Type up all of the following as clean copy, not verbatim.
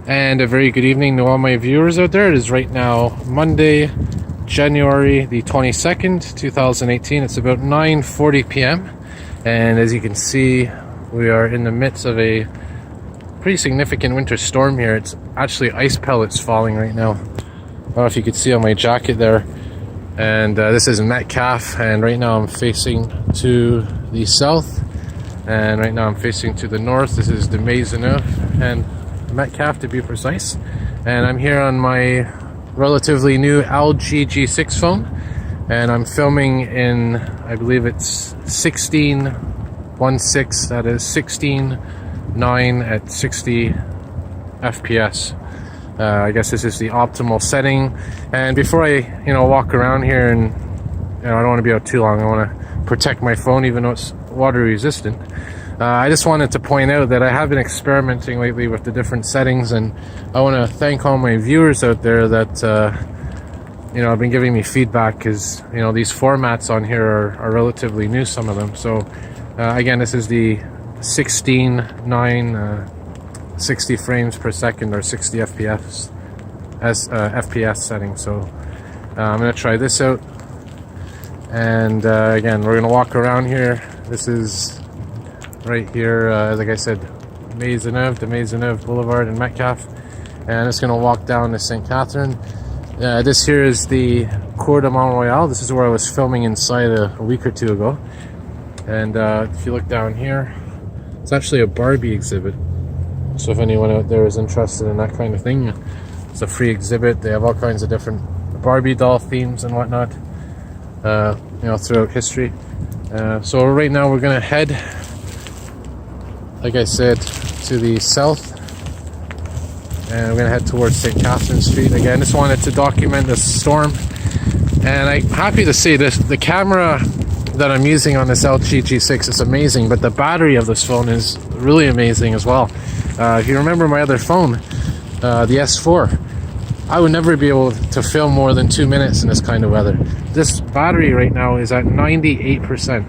And a very good evening to all my viewers out there. It is right now Monday, January the 22nd, 2018. It's about 9:40 p.m. And as you can see, we are in the midst of a pretty significant winter storm here. It's actually ice pellets falling right now. I don't know if you could see on my jacket there. And this is Metcalfe, and right now I'm facing to the south. And right now I'm facing to the north. This is the Maisonneuve and Metcalfe to be precise. And I'm here on my relatively new LG G6 phone, and I'm filming in, I believe it's 16:16, that is 16:9 at 60 FPS. I guess this is the optimal setting. And before I walk around here, and I don't want to be out too long, I want to protect my phone even though it's water resistant. I just wanted to point out that I have been experimenting lately with the different settings, and I want to thank all my viewers out there that have been giving me feedback, because these formats on here are relatively new, some of them. So again, this is the 16:9 60 frames per second or 60 FPS FPS setting. So I'm going to try this out, and again, we're going to walk around here. This is right here, like I said, Maisonneuve, the Maisonneuve Boulevard in Metcalfe, and it's going to walk down to St. Catherine. This here is the Cour de Mont Royal. This is where I was filming inside a week or two ago. And if you look down here, it's actually a Barbie exhibit. So if anyone out there is interested in that kind of thing, it's a free exhibit. They have all kinds of different Barbie doll themes and whatnot, throughout history. So right now we're going to head, like I said, to the south, and we're going to head towards St. Catherine Street. Again, just wanted to document this storm, and I'm happy to say this, the camera that I'm using on this LG G6 is amazing, but the battery of this phone is really amazing as well. If you remember my other phone, the S4, I would never be able to film more than 2 minutes in this kind of weather. This battery right now is at 98%.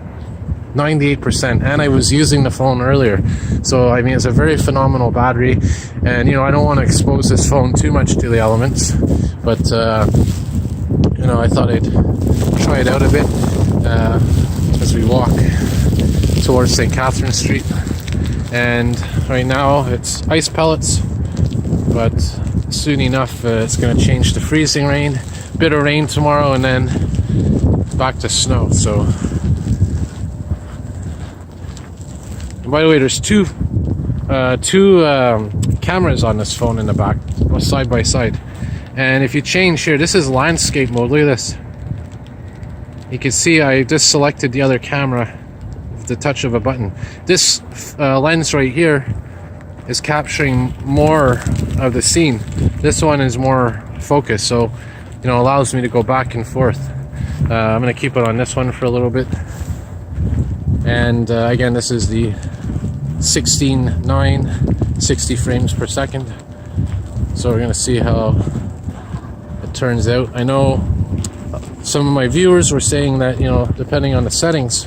98%, and I was using the phone earlier, so I mean, it's a very phenomenal battery. And I don't want to expose this phone too much to the elements, but I thought I'd try it out a bit as we walk towards St. Catherine Street. And right now it's ice pellets, but soon enough it's going to change to freezing rain, bit of rain tomorrow, and then back to snow. So, by the way, there's two cameras on this phone in the back, side by side. And if you change here, this is landscape mode. Look at this. You can see I just selected the other camera with the touch of a button. This lens right here is capturing more of the scene. This one is more focused, so allows me to go back and forth. I'm going to keep it on this one for a little bit. And again, this is the 16:9 60 frames per second. So we're going to see how it turns out. I know some of my viewers were saying that depending on the settings,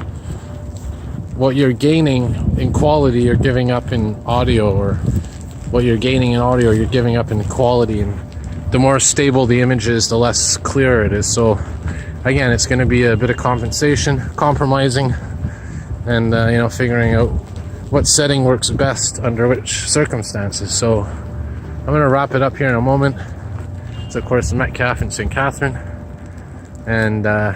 what you're gaining in quality you're giving up in audio, or what you're gaining in audio you're giving up in quality, and the more stable the image is, the less clear it is. So again, it's going to be a bit of compromising, and figuring out what setting works best under which circumstances. So I'm going to wrap it up here in a moment. It's of course Metcalfe and St. Catherine, and I'm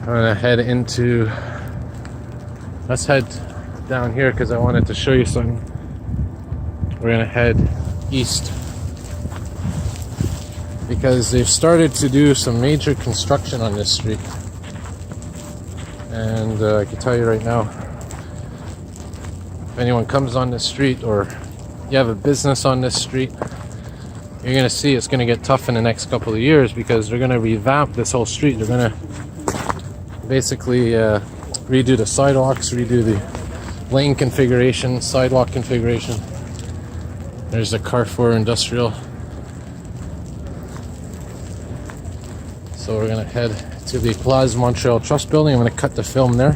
going to head into, let's head down here because I wanted to show you something. We're going to head east because they've started to do some major construction on this street. And I can tell you right now, if anyone comes on this street, or you have a business on this street, you're going to see it's going to get tough in the next couple of years, because they're going to revamp this whole street. They're going to basically redo the sidewalks, redo the lane configuration, sidewalk configuration. There's the Carrefour Industrial. So we're going to head to the Place Montreal Trust building. I'm going to cut the film there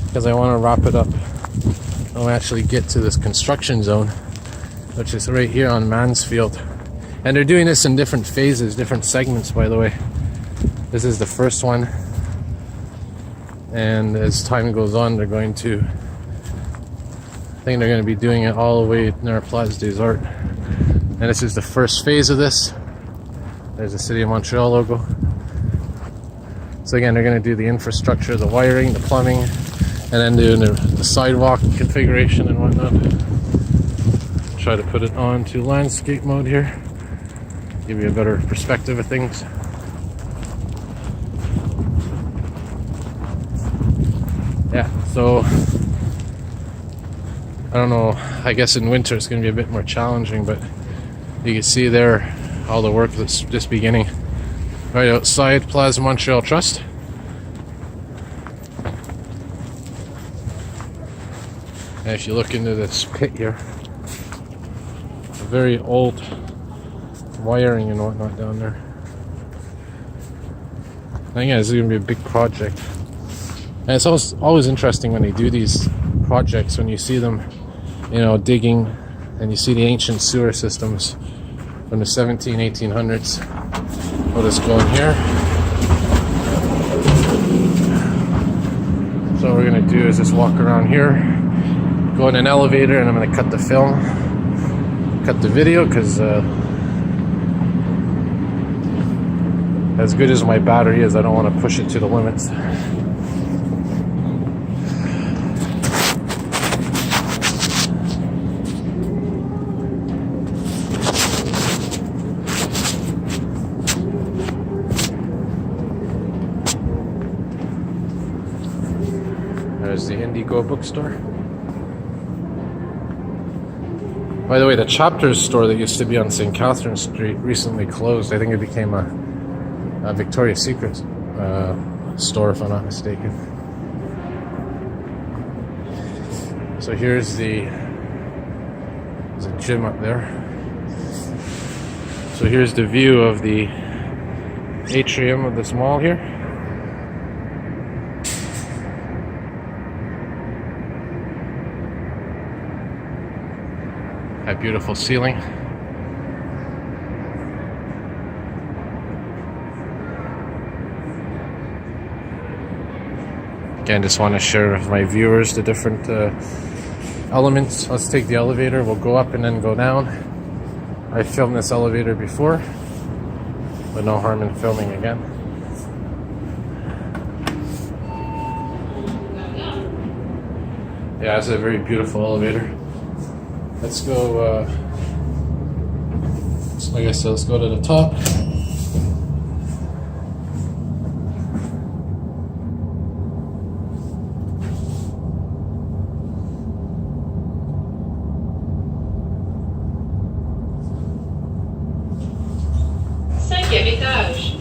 because I want to wrap it up. I'll actually get to this construction zone which is right here on Mansfield. And they're doing this in different phases, different segments, by the way. This is the first one. And as time goes on, they're going to, I think they're going to be doing it all the way near Place des Arts. And this is the first phase of this. There's the City of Montreal logo. So again, they're going to do the infrastructure, the wiring, the plumbing, and then doing the sidewalk configuration and whatnot. Try to put it on to landscape mode here. Give you a better perspective of things. Yeah, so I don't know, I guess in winter it's going to be a bit more challenging, but you can see there all the work that's just beginning. Right outside Plaza Montreal Trust. And if you look into this pit here, very old wiring and whatnot down there. And again, this is going to be a big project. And it's always interesting when they do these projects, when you see them, you know, digging, and you see the ancient sewer systems from the 1800s. We'll just go in here. So what we're going to do is just walk around here, go in an elevator, and I'm going to cut the film, cut the video, because as good as my battery is, I don't want to push it to the limits. There's the Indigo bookstore. By the way, the Chapters store that used to be on St. Catherine Street recently closed. I think it became a Victoria's Secret store, if I'm not mistaken. So there's a gym up there. So here's the view of the atrium of this mall here. That beautiful ceiling. Again, just want to share with my viewers the different elements. Let's take the elevator. We'll go up and then go down. I filmed this elevator before, but no harm in filming again. Yeah, it's a very beautiful elevator. Let's go, like I said, let's go to the top.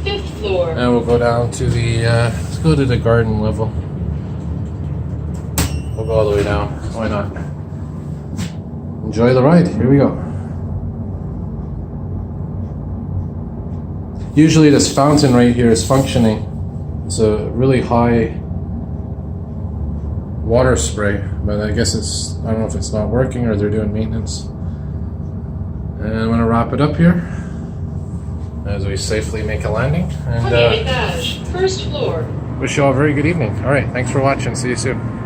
Fifth floor. And we'll go down to the, let's go to the garden level. We'll go all the way down, why not? Enjoy the ride, here we go. Usually this fountain right here is functioning. It's a really high water spray, but I guess it's, I don't know if it's not working or they're doing maintenance. And I'm gonna wrap it up here as we safely make a landing. And First floor. wish you all a very good evening. All right, thanks for watching. See you soon.